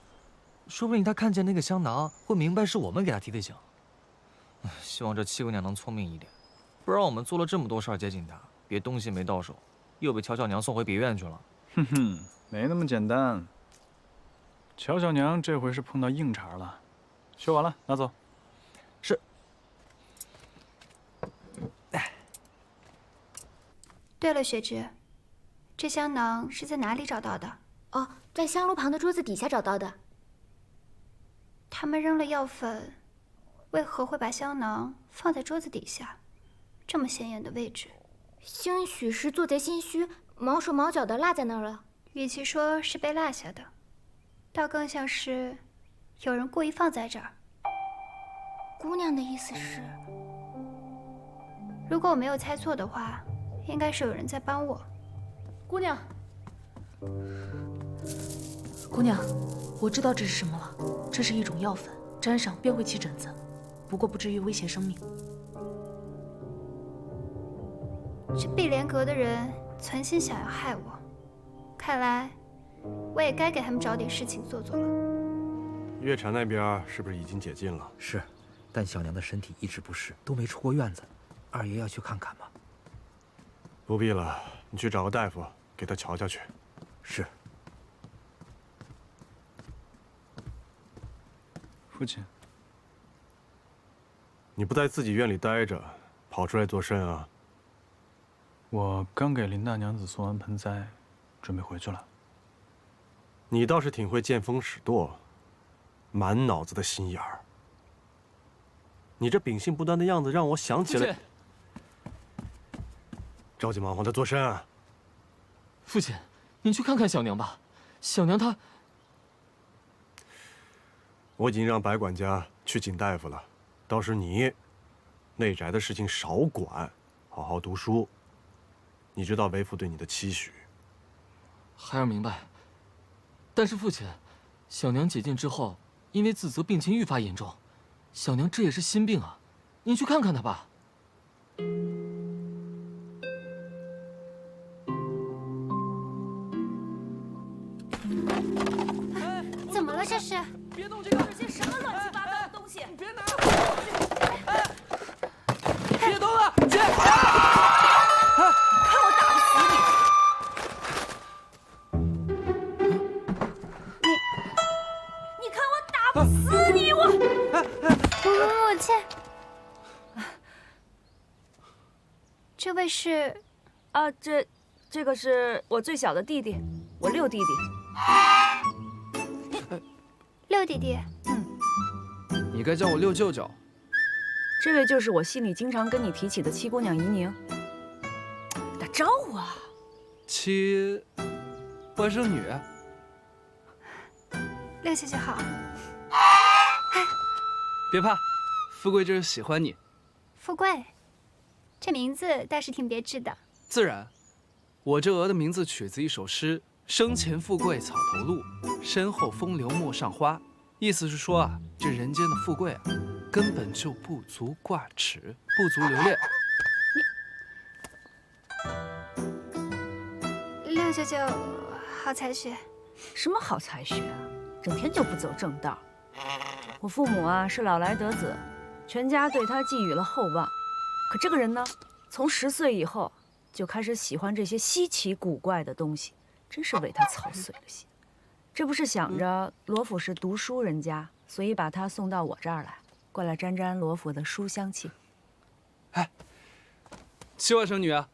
说不定她看见那个香囊，会明白是我们给她提的醒。希望这七姑娘能聪明一点，不然我们做了这么多事儿接近她，别东西没到手，又被乔小娘送回别院去了。哼哼，没那么简单。乔小娘这回是碰到硬茬了，修完了拿走。是。对了，雪芝，这香囊是在哪里找到的？哦，在香炉旁的桌子底下找到的。他们扔了药粉，为何会把香囊放在桌子底下，这么显眼的位置？兴许是做贼心虚，毛手毛脚的落在那儿了。与其说是被落下的，倒更像是有人故意放在这儿。姑娘的意思是，如果我没有猜错的话，应该是有人在帮我。姑娘，姑娘，我知道这是什么了，这是一种药粉，沾上便会起疹子，不过不至于威胁生命。这碧莲阁的人存心想要害我，看来我也该给他们找点事情做做了。月禅那边是不是已经解禁了？是，但小娘的身体一直不适，都没出过院子。二爷要去看看吗？不必了，你去找个大夫给她瞧瞧去。是。父亲，你不在自己院里待着，跑出来做甚啊？我刚给林大娘子送完盆栽，准备回去了。你倒是挺会见风使舵，满脑子的心眼儿。你这秉性不端的样子，让我想起来。着急忙慌的做甚啊？父亲，您去看看小娘吧，小娘她……我已经让白管家去请大夫了，倒是你，内宅的事情少管，好好读书。你知道为父对你的期许。孩儿明白。但是父亲，小娘解禁之后，因为自责病情愈发严重，小娘这也是心病啊，您去看看她吧。怎么了这是？别动这个！这些什么乱七八糟的东西！别拿！别动啊，姐！看我打不死你！你看我打不死你！我母亲，这位是？啊，这个是我最小的弟弟，我六弟弟。六弟弟，你该叫我六舅舅。这位就是我心里经常跟你提起的七姑娘怡宁。打招呼啊！七外甥女。六姐姐好。别怕，富贵就是喜欢你。富贵，这名字倒是挺别致的。自然，我这娥的名字取自一首诗。生前富贵草头露，身后风流陌上花。意思是说啊，这人间的富贵啊，根本就不足挂齿，不足留恋。六舅舅，好才学。什么好才学啊？整天就不走正道。我父母啊是老来得子，全家对他寄予了厚望。可这个人呢，从10岁以后就开始喜欢这些稀奇古怪的东西。真是为他操碎了心，这不是想着罗府是读书人家，所以把他送到我这儿来，过来沾沾罗府的书香气。哎，七外甥女啊，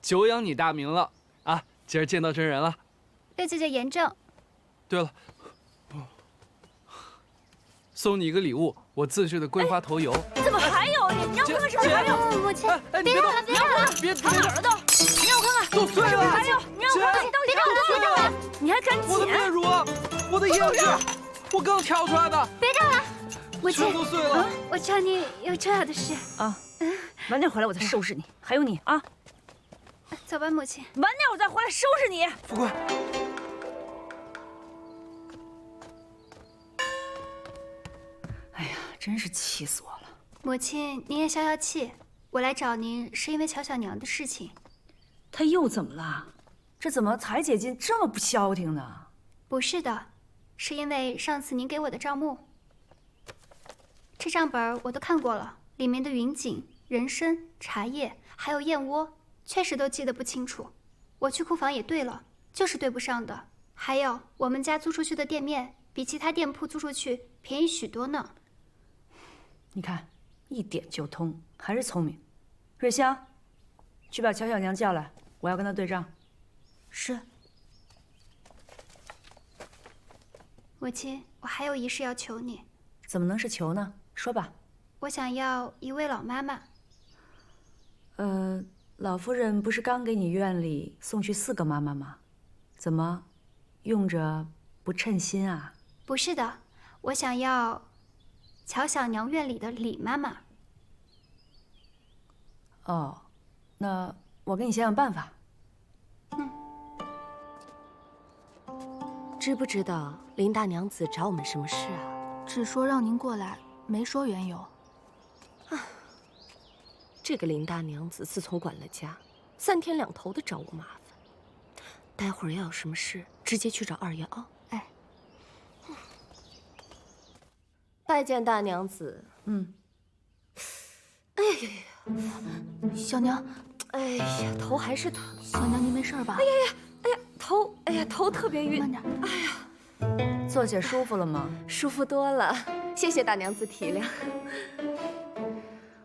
久仰你大名了啊！今儿见到真人了。六舅舅严正。对了，送你一个礼物，我自制的桂花头油。怎么还有？你让我看看是不是还有？母亲，别动！别动！别藏哪儿了都？你让我看看，都碎了！还有，你让我看看，到底还有多少？你还敢捡？我的面乳，我的胭脂，我刚挑出来的。别动了，母亲，全都碎了。我知道你有重要的事啊，晚点回来我再收拾你。还有你啊，走吧，母亲。晚点我再回来收拾你。富贵，哎呀，真是气死我了！母亲，您也消消气。我来找您是因为乔小娘的事情。她又怎么了？这怎么才解禁这么不消停呢？不是的，是因为上次您给我的账目。这账本我都看过了，里面的云锦、人参、茶叶还有燕窝，确实都记得不清楚。我去库房也对了，就是对不上的。还有我们家租出去的店面比其他店铺租出去便宜许多呢。你看，一点就通，还是聪明。瑞香，去把乔小娘叫来，我要跟她对账。是。母亲，我还有一事要求你。怎么能是求呢？说吧。我想要一位老妈妈。老夫人不是刚给你院里送去4个妈妈吗？怎么，用着不称心啊？不是的，我想要乔小娘院里的李妈妈。哦，那我给你想想办法。知不知道林大娘子找我们什么事啊？只说让您过来，没说缘由。这个林大娘子自从管了家，3天2头的找我麻烦。待会儿要有什么事，直接去找二爷啊。哎，拜见大娘子。哎呀，小娘，哎呀，头还是疼。小娘，您没事吧？哎呀呀，哎呀，头，哎呀，头特别晕。慢点。哎呀，坐下舒服了吗？舒服多了，谢谢大娘子体谅。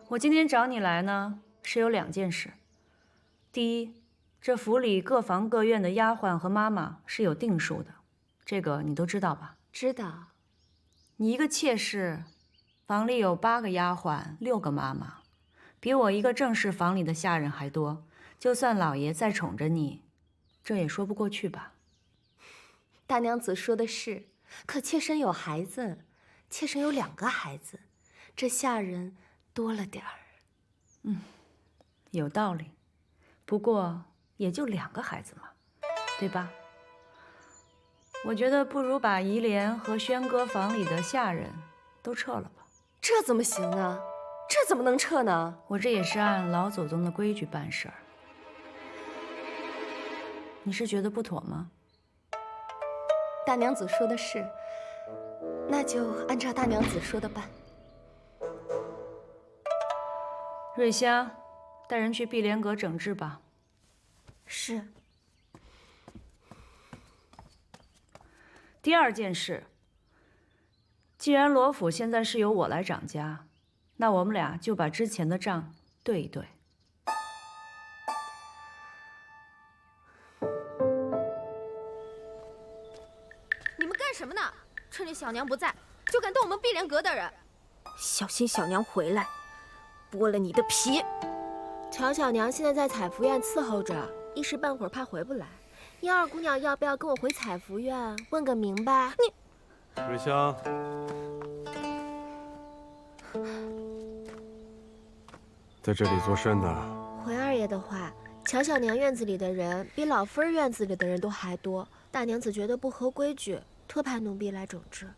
我今天找你来呢，是有2件事。第一，这府里各房各院的丫鬟和妈妈是有定数的，这个你都知道吧？知道。你一个妾室，房里有8个丫鬟，6个妈妈，比我一个正式房里的下人还多。就算老爷再宠着你，这也说不过去吧？大娘子说的是，可妾身有孩子，妾身有2个孩子，这下人多了点儿。有道理，不过也就2个孩子嘛，对吧？我觉得不如把怡莲和轩哥房里的下人都撤了吧。这怎么行啊？这怎么能撤呢？我这也是按老祖宗的规矩办事儿。你是觉得不妥吗？大娘子说的是，那就按照大娘子说的办。瑞香，带人去碧莲阁整治吧。是。第2件事，既然罗府现在是由我来掌家，那我们俩就把之前的账对一对。你们干什么呢？趁着小娘不在，就敢动我们碧莲阁的人！小心小娘回来，剥了你的皮！乔小娘现在在彩福院伺候着，一时半会儿怕回不来。你二姑娘要不要跟我回彩福院问个明白？瑞香，在这里做甚呢？回二爷的话，乔小娘院子里的人比老夫人院子里的人都还多，大娘子觉得不合规矩，特派奴婢来整治。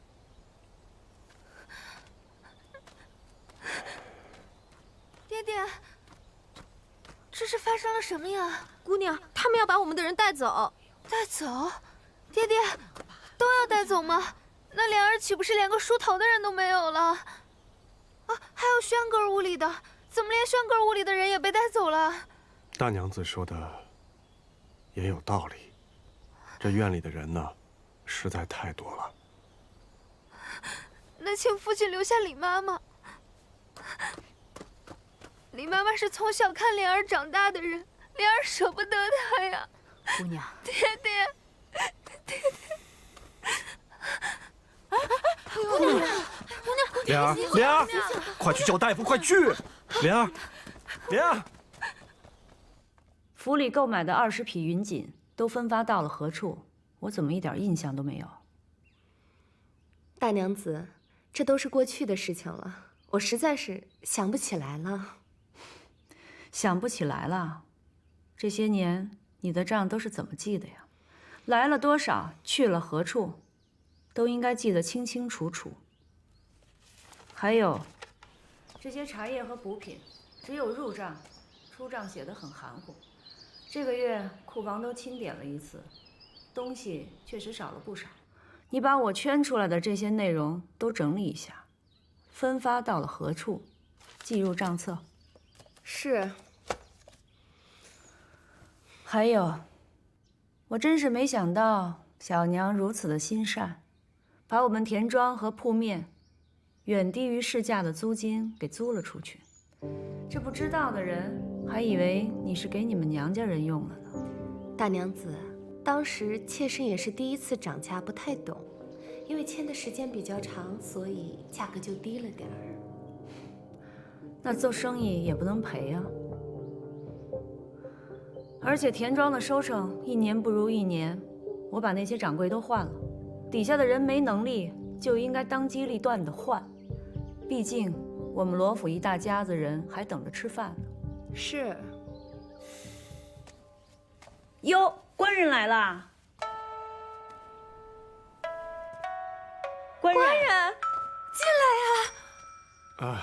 爹爹，这是发生了什么呀？姑娘，他们要把我们的人带走。带走？爹爹，都要带走吗？那莲儿岂不是连个梳头的人都没有了？啊，还有轩哥屋里的，怎么连轩哥屋里的人也被带走了？大娘子说的也有道理，这院里的人呢，实在太多了。那请父亲留下李妈妈。李妈妈是从小看莲儿长大的人，莲儿舍不得她呀。姑娘，爹爹，爹爹，姑娘，莲儿，莲儿，快去叫大夫，快去！莲儿，莲儿。府里购买的20匹云锦都分发到了何处？我怎么一点印象都没有？大娘子，这都是过去的事情了，我实在是想不起来了。想不起来了？这些年你的账都是怎么记的呀？来了多少，去了何处，都应该记得清清楚楚。还有，这些茶叶和补品，只有入账，出账写得很含糊。这个月库房都清点了一次，东西确实少了不少。你把我圈出来的这些内容都整理一下，分发到了何处，记入账册。是。还有，我真是没想到小娘如此的心善，把我们田庄和铺面远低于市价的租金给租了出去。这不知道的人还以为你是给你们娘家人用了呢。大娘子，当时妾身也是第一次涨价，不太懂，因为签的时间比较长，所以价格就低了点儿。那做生意也不能赔啊。而且田庄的收成一年不如一年，我把那些掌柜都换了，底下的人没能力就应该当机立断的换，毕竟我们罗府一大家子人还等着吃饭呢。是。哟，官人来了！官人，进来呀！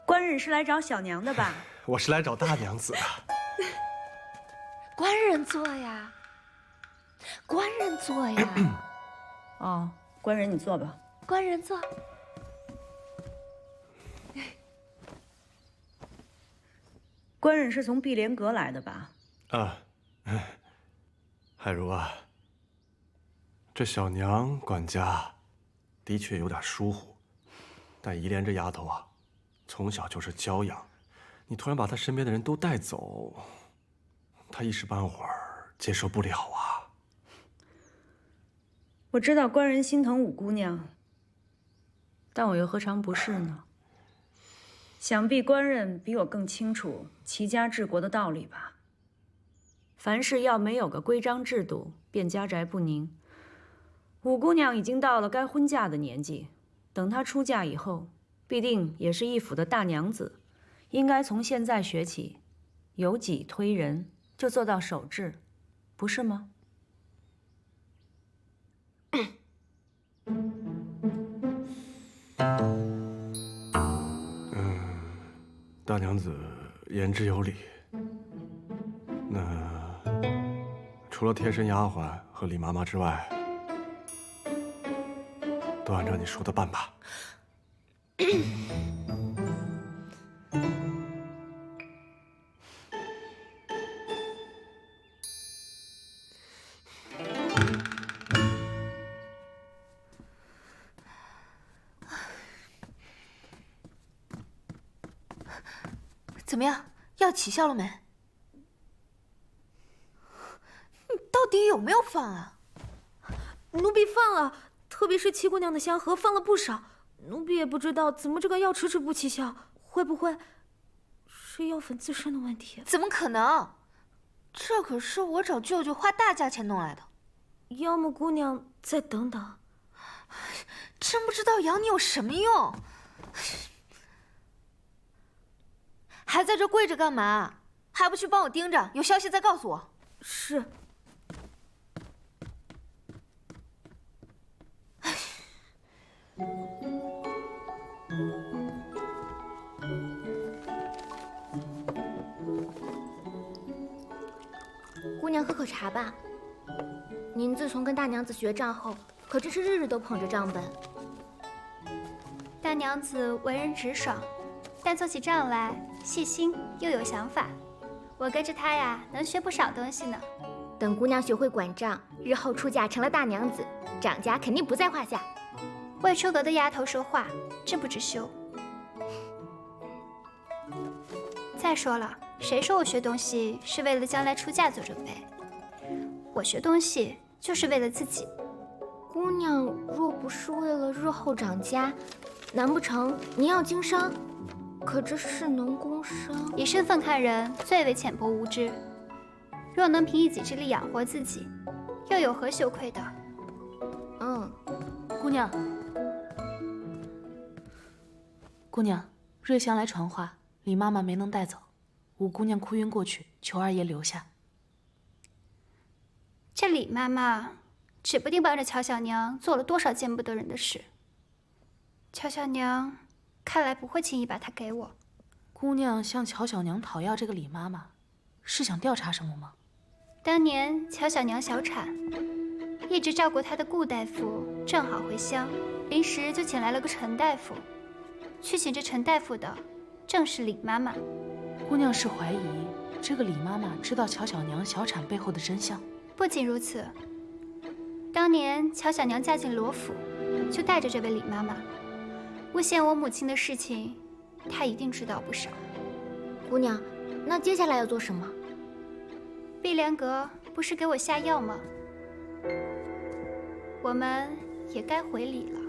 官人是来找小娘的吧？我是来找大娘子的。官人坐呀，官人坐呀。哦，官人你坐吧。官人坐。官人是从碧莲阁来的吧？啊，海如啊，这小娘管家的确有点疏忽，但怡莲这丫头啊，从小就是娇养，你突然把她身边的人都带走，她一时半会儿接受不了啊。我知道官人心疼五姑娘，但我又何尝不是呢？想必官人比我更清楚齐家治国的道理吧。凡事要没有个规章制度，便家宅不宁。五姑娘已经到了该婚嫁的年纪，等她出嫁以后，必定也是一府的大娘子，应该从现在学起，由己推人，就做到守制，不是吗？大娘子言之有理。那除了贴身丫鬟和李妈妈之外，都按照你说的办吧。怎么样，药起效了没？你到底有没有放啊？奴婢放了，特别是七姑娘的香盒放了不少。奴婢也不知道怎么这个药迟迟不起效，会不会是药粉自身的问题？怎么可能？这可是我找舅舅花大价钱弄来的。要么姑娘再等等。真不知道养你有什么用。还在这跪着干嘛？还不去帮我盯着，有消息再告诉我。是。姑娘喝口茶吧。您自从跟大娘子学账后，可真是日日都捧着账本。大娘子为人直爽，但做起账来细心又有想法。我跟着她呀，能学不少东西呢。等姑娘学会管账，日后出嫁成了大娘子，掌家肯定不在话下。未出阁的丫头说话，真不知羞。再说了，谁说我学东西是为了将来出嫁做准备？我学东西就是为了自己。姑娘若不是为了日后掌家，难不成您要经商？可这是农工商，以身份看人，最为浅薄无知。若能凭一己之力养活自己，又有何羞愧的？姑娘，姑娘，瑞香来传话，李妈妈没能带走，五姑娘哭晕过去，求二爷留下。这李妈妈指不定帮着乔小娘做了多少见不得人的事。乔小娘看来不会轻易把她给我。姑娘向乔小娘讨要这个李妈妈，是想调查什么吗？当年乔小娘小产，一直照顾她的顾大夫正好回乡，临时就请来了个陈大夫。去请这陈大夫的正是李妈妈。姑娘是怀疑这个李妈妈知道乔小娘小产背后的真相。不仅如此，当年乔小娘嫁进罗府，就带着这位李妈妈，诬陷我母亲的事情，她一定知道不少。姑娘，那接下来要做什么？碧莲阁不是给我下药吗？我们也该回礼了。